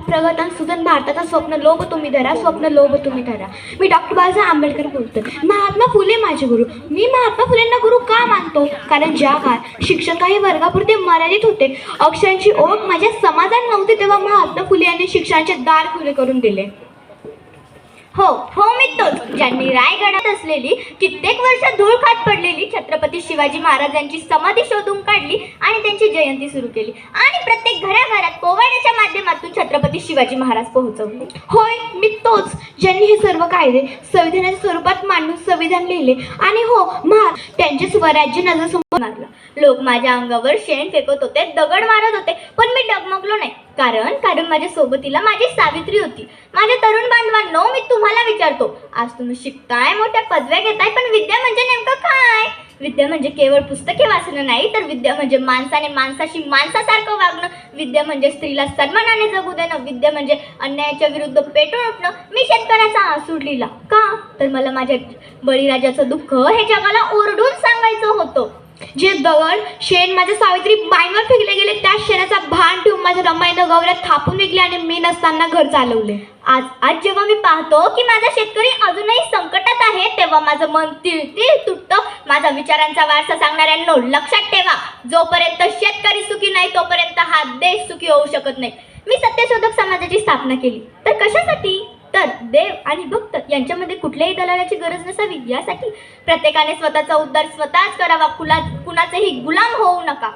प्रगत आणि सुजन भारताचा स्वप्न लोभ तुम्ही धरा, स्वप्न लोभ तुम्ही धरा. मी डॉक्टर बाबासाहेब आंबेडकर बोलतो. महात्मा फुले माझे गुरु. मी महात्मा फुलेंना गुरु का मानतो? कारण ज्या काळात शिक्षण काही वर्गापुरते मर्यादित होते, अक्षरांची ओळख माझ्या समाजात नव्हती, तेव्हा महात्मा फुले यांनी शिक्षणाचे दार खुले करून दिले. हो हो, मी तोच ज्यांनी रायगडात असलेली कित्येक वर्ष धूळ खात पडलेली छत्रपती शिवाजी महाराजांची समाधी शोधून काढली आणि त्यांची जयंती सुरू केली आणि प्रत्येक घराघरात पोवाड्याच्या माध्यमातून छत्रपती शिवाजी महाराज पोहोचवले. होय, मी तोच ज्यांनी हे सर्व कायदे संविधानाच्या स्वरूपात मांडून संविधान लिहिले आणि हो, त्यांचे स्वराज्य नजरसमोर मारलं. लोक माझ्या अंगावर शेण फेकत होते, दगड मारत होते, पण मी डगमगलो नाही. कारण माझ्या सोबतीला माझी सावित्री होती. माझ्या तरुण बांधवांनो, मी तुम्हाला विचारतो, आज तुम्ही शिकताय, मोठ्या पदव्या घेताय, पण विद्या म्हणजे नेमकं काय? विद्या म्हणजे केवळ पुस्तके वाचणं नाही, तर विद्या म्हणजे माणसाने माणसाशी माणसासारखं वागणं. विद्या म्हणजे स्त्रीला सन्मानाने जगू देणं. विद्या म्हणजे अन्यायाच्या विरुद्ध पेटून उठणं. मी शेतकऱ्याचा आसूड लिहिला का? तर मला माझ्या बळीराजाचं दुःख हे जगाला ओरडून सांगायचं होतं. जे दगड शेण माझ्या सावित्री बाईंवर फेकले गेले, त्या शेणाचा भान ठेवून माझ्या रमाईनं गवऱ्यात थापून विकले आणि मी नसताना घर चालवले. आज जेव्हा मी पाहतो की माझा शेतकरी अजूनही संकटात आहे, तेव्हा माझं मन तिळतिळ तुटतं. माझा विचारांचा वारसा सांगणाऱ्यांनो, लक्षात ठेवा, जोपर्यंत शेतकरी सुखी नाही तोपर्यंत हा देश सुखी होऊ शकत नाही. मी सत्यशोधक समाजाची स्थापना केली, तर कशासाठी? तर देव आणि भक्त यांच्यामध्ये कुठल्याही दलालाची गरज नसावी यासाठी. प्रत्येकाने स्वतःचा उद्धार स्वतःच करावा, कुणाचेही गुलाम होऊ नका.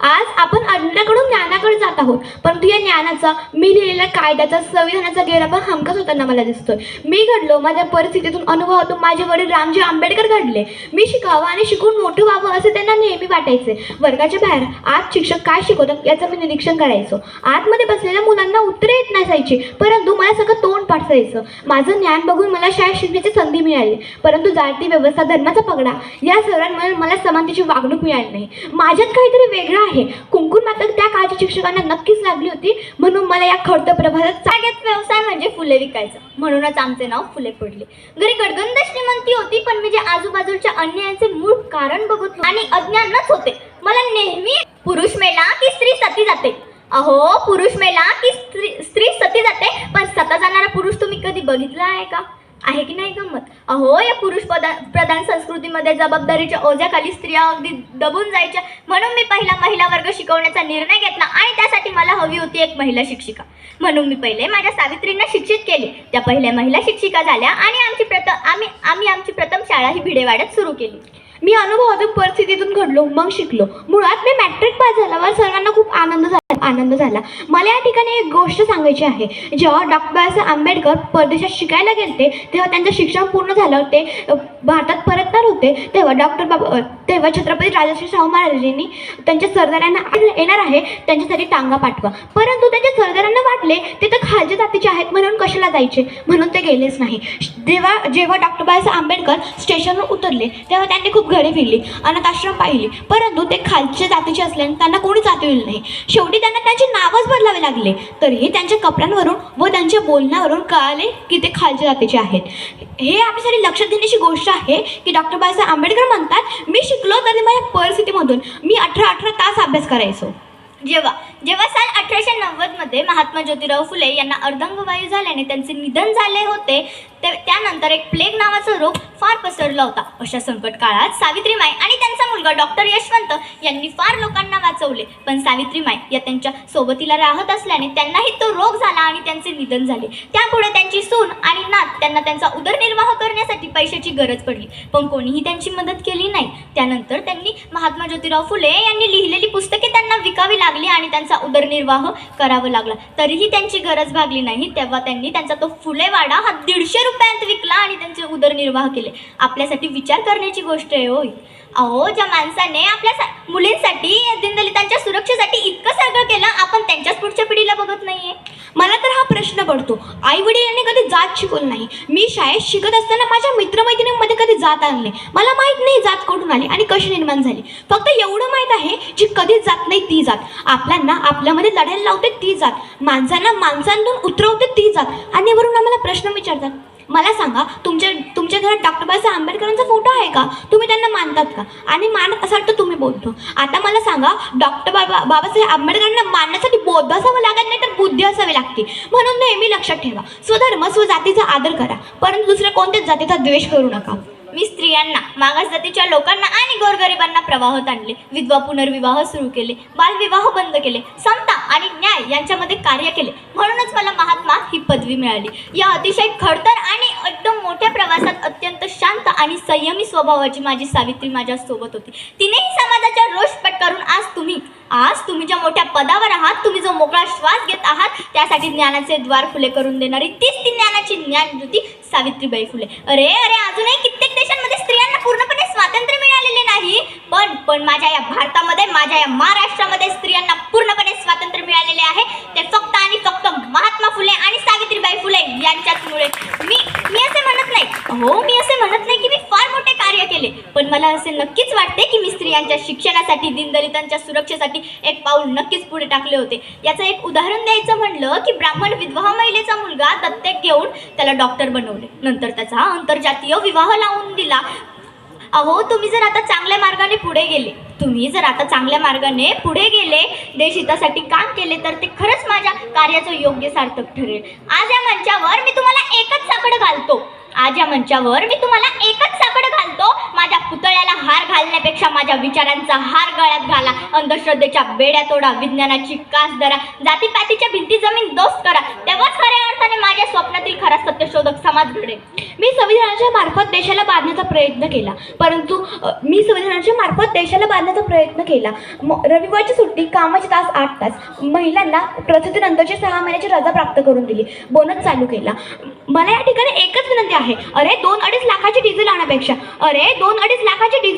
आज आपण अज्ञानाकडून ज्ञानाकडे जात आहोत, परंतु या ज्ञानाचा, मी लिहिलेल्या कायद्याचा, संविधानाचा गैरवापर हमखास होताना मला दिसतोय. मी घडलो, माझ्या परिस्थितीतून अनुभवातून माझे वडील रामजी आंबेडकर घडले. मी शिकावं आणि शिकून मोठं व्हावं असे त्यांना नेहमी वाटायचे. वर्गाच्या बाहेर आत शिक्षक काय शिकवतात याचं मी निरीक्षण करायचो. आतमध्ये बसलेल्या मुलांना उत्तरे येत नसायची, परंतु मला सगळं तोंड पाठ जायचं. माझं ज्ञान बघून मला शाळेत शिकण्याची संधी मिळाली, परंतु जाती व्यवस्था, धर्माचा पगडा या सर्वांमुळे मला समानतेची वागणूक मिळाली नाही. माझ्यात काहीतरी वेगळं आहे. कुंकून मात्र त्या काळच्या शिक्षकांना नक्कीच लागली होती, म्हणून मला या खडतर प्रभातात जागेत व्यवसाय म्हणजे फुले विकायचं. म्हणूनच आमचे नाव फुले पडले. घरी गडगंध श्रीमंती होती, पण मी जे आजूबाजूच्या अन्यायाचे मूळ कारण बघत आणि अज्ञानच होते. मला नेहमी पुरुष मेला की स्त्री सती जाते. अहो, पुरुष मेला की स्त्री सती जाते, पण सता जाणारा पुरुष तुम्ही कधी बघितला आहे का? आहे की नाही गंमत? अहो, या पुरुष प्रधान संस्कृतीमध्ये जबाबदारीच्या ओझ्याखाली स्त्रिया अगदी दबून जायच्या. म्हणून मी पहिला महिला वर्ग शिकवण्याचा निर्णय घेतला आणि त्यासाठी मला हवी होती एक महिला शिक्षिका. म्हणून मी पहिले माझ्या सावित्रींना शिक्षित केले. त्या पहिल्या महिला शिक्षिका झाल्या आणि आमची प्रथम शाळा ही भिडेवाड्यात सुरू केली. मी अनुभवातून परिस्थितीतून घडलो, मग शिकलो. मुळात मी मॅट्रिक पास झाल्यावर सर्वांना खूप आनंद झाला. मला या ठिकाणी एक गोष्ट सांगायची आहे. जेव्हा डॉक्टर बाबासाहेब आंबेडकर परदेशात शिकायला गेले, तेव्हा त्यांचं शिक्षण पूर्ण झालं, ते भारतात परतणार होते, तेव्हा छत्रपती राजर्षी शाहू महाराजांनी त्यांच्या सरदारांना येणार आहे त्यांच्यासाठी टांगा पाठवा. परंतु त्यांच्या सरदारांना वाटले ते तर खालच्या जातीचे आहेत, म्हणून कशाला जायचे, म्हणून ते गेलेच नाही. जेव्हा डॉक्टर बाबासाहेब आंबेडकर स्टेशनवर उतरले, तेव्हा त्यांनी खूप घरे फिरली, अनाथाश्रम पाहिली, परंतु ते खालच्या जातीचे असल्याने त्यांना कोणी जाता येईल नाही. शेवटी त्यांना त्यांचे नावच बदलावे लागले. तरीही त्यांच्या कपड्यांवरून व त्यांच्या बोलण्यावरून कळाले की ते खालच्या जातीचे आहेत. हे आपल्यासाठी लक्षात घेण्याची गोष्ट आहे की डॉक्टर बाबासाहेब आंबेडकर म्हणतात, मी शिकलो तरी माझ्या परिस्थितीमधून मी 18 तास अभ्यास करायचो. जेव्हा साल 1890 महात्मा ज्योतिराव फुले यांना अर्धांगवायू झाल्याने त्यांचे निधन झाले होते, त्यानंतर एक प्लेग नावाचा रोग फार पसरला होता. अशा संकट काळात सावित्रीमाई आणि त्यांचा मुलगा डॉक्टर यशवंत यांनी फार लोकांना वाचवले. पण सावित्रीमाई या त्यांच्या सोबतीला राहत असल्याने त्यांनाही तो रोग झाला आणि त्यांचे निधन झाले. त्यापुढे त्यांची सून आणि नात त्यांना त्यांचा उदरनिर्वाह करण्यासाठी पैशाची गरज पडली, पण कोणीही त्यांची मदत केली नाही. त्यानंतर त्यांनी महात्मा ज्योतिराव फुले यांनी लिहिलेली पुस्तके त्यांना विकावी लागली आणि त्यांचा उदरनिर्वाह करावा लागला. तरीही त्यांची गरज भागली नाही. तेव्हा त्यांनी त्यांचा तो फुलेवाडा हा 150 रुपयांत विकला आणि त्यांचे उदरनिर्वाह केले. आपल्यासाठी विचार करण्याची गोष्ट आहे होय. अहो, ज्या माणसाने आपल्या मुलींसाठी, दीनदलितांच्या सुरक्षेसाठी इतकं सगळं केलं, आपण त्यांच्याच पुढच्या पिढीला बघत नाहीये. मला तर हा प्रश्न पडतो, आई वडिलांनी कधी जात शिकवलं नाही. मी शाळेत शिकत असताना माझ्या मित्रमैत्रिणींमध्ये कधी जात आणले. मला माहीत नाही जात कुठून आली आणि कशी निर्माण झाली. फक्त एवढं माहीत आहे, जी कधीच जात नाही ती जात, आपल्याला आपल्यामध्ये लढायला लावते ती जात, माणसांना माणसांतून उतरवते ती जात, आणि वरून आम्हाला प्रश्न विचारतात, मला सांगा, तुमच्या घरात डॉक्टर बाबासाहेब आंबेडकरांचा फोटो आहे का? तुम्ही त्यांना मानतात का? आणि मानत असाल तर तुम्ही बौद्ध. आता मला सांगा, बाबासाहेब आंबेडकरांना मानण्यासाठी बौद्ध असावं लागत नाही, तर बुद्धी असावी लागते. म्हणून नेहमी लक्षात ठेवा, स्वधर्म स्वजातीचा आदर करा, परंतु दुसऱ्या कोणत्याच जातीचा द्वेष करू नका. मी स्त्रियांना, मागास जातीच्या लोकांना आणि गोरगरिबांना प्रवाहात आणले, विधवा पुनर्विवाह सुरू केले, बालविवाह बंद केले, समता आणि न्याय यांच्यामध्ये कार्य केले. म्हणूनच मला महात्मा ही पदवी मिळाली. या अतिशय खडतर आणि एकदम मोठ्या प्रवासात अत्यंत शांत आणि संयमी स्वभावाची माझी सावित्री माझ्या सोबत होती. तिनेही समाजाचा रोष पत्करून आज तुम्ही ज्या मोठ्या पदावर आहात, तुम्ही जो मोकळा श्वास घेत आहात, त्यासाठी ज्ञानाचे द्वार खुले करून देणारी तीच ती ज्ञानाची ज्ञानज्योती सावित्रीबाई फुले. अरे अजूनही कित्येक देशांमध्ये स्त्रियांना पूर्णपणे स्वातंत्र्य मिळालेले नाही, पण माझ्या या भारतामध्ये, माझ्या या महाराष्ट्रामध्ये स्त्रियांना पूर्णपणे स्वातंत्र्य मिळालेले आहे. ते फक्त आणि फक्त महात्मा फुले आणि सावित्रीबाई फुले यांच्याचमुळे. मी असे म्हणत नाही, मी असे म्हणत नाही की मी फार मोठे कार्य केले, पण मला असे नक्कीच वाटते की मी स्त्रियांच्या शिक्षणासाठी, दीनदलितांच्या सुरक्षेसाठी एक पाऊल नक्कीच पुढे टाकले होते. याचं एक उदाहरण द्यायचं म्हणलं की ब्राह्मण विधवा महिलेचा मुलगा दत्तक घेऊन त्याला डॉक्टर बनवले, नंतर त्याचा आंतरजातीय विवाह लावून दिला. तुम्ही जर आता चांगल्या मार्गाने पुढे गेले, देशहितासाठी काम केले, तर ते खरंच माझ्या कार्याचं योग्य सार्थक ठरेल. आज या मंचावर मी तुम्हाला एकच साकडं घालतो. माझ्या पुतळ्याला हार घालण्यापेक्षा माझ्या विचारांचा हार गळ्यात घाला, अंधश्रद्धेच्या बेड्या तोडा, विज्ञानाची कास धरा, जातीपातीच्या भिंती जमीन दोस्त करा, तेव्हाच खऱ्या अर्थाने माझ्या स्वप्नातील खरा सत्यशोधक समाज घडेल. मी संविधानाच्या मार्फत देशाला बांधण्याचा प्रयत्न केला. रविवारची सुट्टी, कामाचे तास 8 तास, महिलांना प्रसूतीनंतरची 6 महिन्याची रजा प्राप्त करून दिली, बोनस चालू केला. मला या ठिकाणी एकच विनंती आहे, 2-2.5 लाखाची डिझेल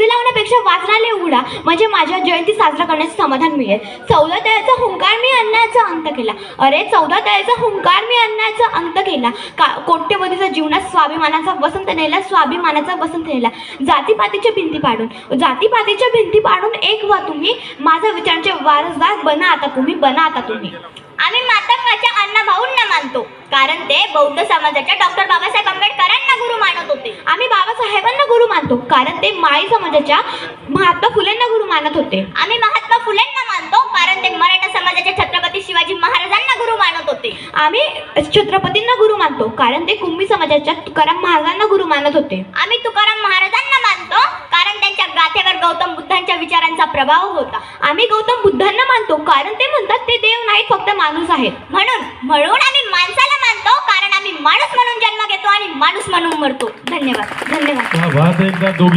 लावण्यापेक्षा वाचनालय उघडा, म्हणजे माझ्या जयंती साजरा करण्याचे समाधान मिळेल. 14 तळ्याचा हुंकार मी आणण्याचा अंत केला. कोट्यवधीच्या जीवनात स्वाभिमानाचा वसंत नेला. जातीपातीच्या भिंती पाडून एक व्हा तुम्ही, माझा विचारांचे वारसदार बना आता तुम्ही. आम्ही मातंगाच्या अण्णाभाऊंना मानतो, कारण ते बौद्ध समाजाच्या डॉक्टर बाबासाहेब आंबेडकरांना गुरु मानत होते. आम्ही बाबासाहेबांना गुरु मानतो, कारण ते माळी समाजाच्या महात्मा फुलेंना गुरु मानत होते. आम्ही महात्मा फुलेंना मानतो, कारण ते मराठा समाजाच्या छत्रपती शिवाजी महाराजांना गुरु मानत होते. आम्ही छत्रपतींना गुरु मानतो, कारण ते कुंभी समाजाच्या तुकाराम महाराजांना गुरु मानत होते. आम्ही तुकाराम महाराजांना मानतो, कारण त्यांच्या गाथेवर गौतम बुद्धांच्या विचारांचा प्रभाव होता. आम्ही गौतम बुद्धांना मानतो, कारण ते म्हणतात ते देव नाहीत, फक्त माणूस आहेत. म्हणून आम्ही माणसाला मानतो, कारण आम्ही माणूस म्हणून जन्म घेतो आणि माणूस म्हणून मरतो. धन्यवाद. धन्यवाद.